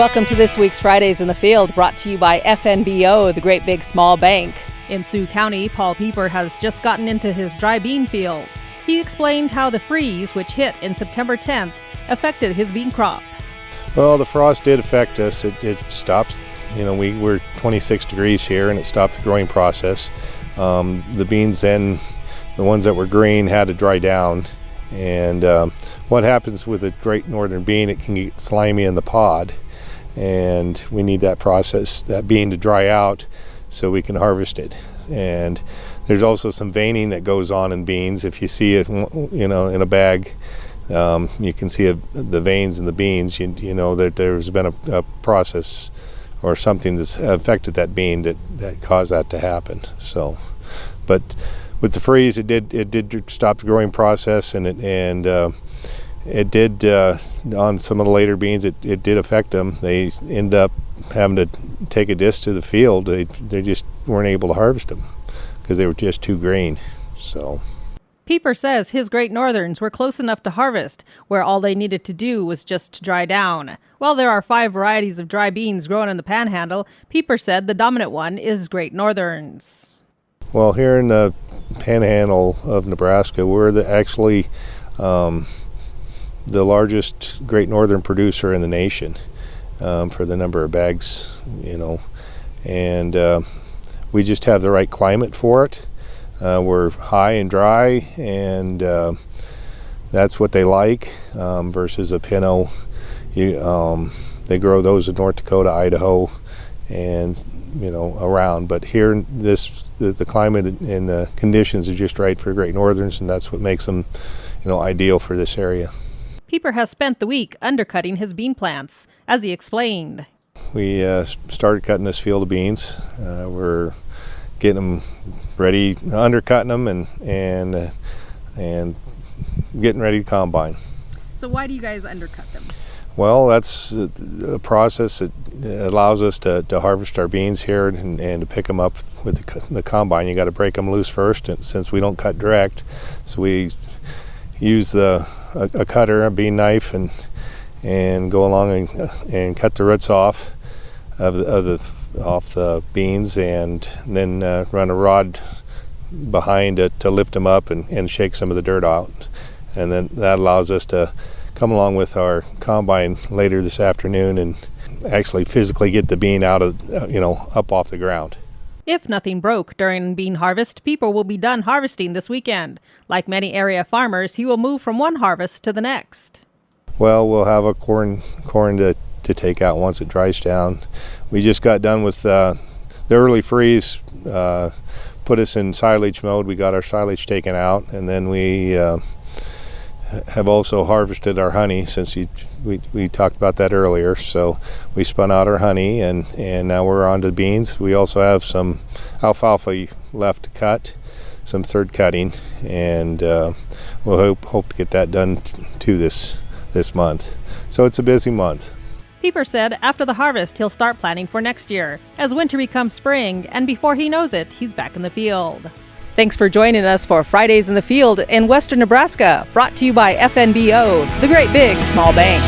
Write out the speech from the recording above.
Welcome to this week's Fridays in the Field, brought to you by FNBO, the Great Big Small Bank. In Sioux County, Paul Pieper has just gotten into his dry bean fields. He explained how the freeze, which hit in September 10th, affected his bean crop. Well, the frost did affect us. It stopped, we're 26 degrees here, and it stopped the growing process. The beans then, the ones that were green, had to dry down. And what happens with a Great Northern bean, it can get slimy in the pod. And we need that bean to dry out so we can harvest it. And there's also some veining that goes on in beans. If you see it, in a bag, you can see the veins in the beans. You know that there's been a process or something that's affected that bean that caused that to happen. So, but with the freeze, it did stop the growing process, and it did on some of the later beans. It did affect them. They end up having to take a disc to the field. They just weren't able to harvest them because they were just too green. So Pieper says his Great Northerns were close enough to harvest, where all they needed to do was just to dry down. While there are 5 varieties of dry beans grown in the Panhandle, Pieper said the dominant one is Great Northerns. Well, here in the Panhandle of Nebraska, we're actually the largest Great Northern producer in the nation for the number of bags, and we just have the right climate for it. We're high and dry, and that's what they like versus a Pinot. They grow those in North Dakota, Idaho, and around. But here, the climate and the conditions are just right for Great Northerns, and that's what makes them, ideal for this area. Pieper has spent the week undercutting his bean plants, as he explained. We started cutting this field of beans. We're getting them ready, undercutting them, and getting ready to combine. So why do you guys undercut them? Well, that's a process that allows us to harvest our beans here and to pick them up with the combine. You got to break them loose first, and since we don't cut direct, so we use a cutter, a bean knife, and go along and cut the roots off the beans, and then run a rod behind it to lift them up and shake some of the dirt out. And then that allows us to come along with our combine later this afternoon and actually physically get the bean out of, up off the ground. If nothing broke during bean harvest, Pieper will be done harvesting this weekend. Like many area farmers, he will move from one harvest to the next. Well, we'll have a corn to take out once it dries down. We just got done with the early freeze, put us in silage mode. We got our silage taken out, and then we have also harvested our honey, since we talked about that earlier. So we spun out our honey, and now we're on to beans. We also have some alfalfa left to cut, some third cutting, and we'll hope to get that done too this month. So it's a busy month. Pieper said after the harvest, he'll start planning for next year, as winter becomes spring, and before he knows it, he's back in the field. Thanks for joining us for Fridays in the Field in Western Nebraska, brought to you by FNBO, the Great Big Small Bank.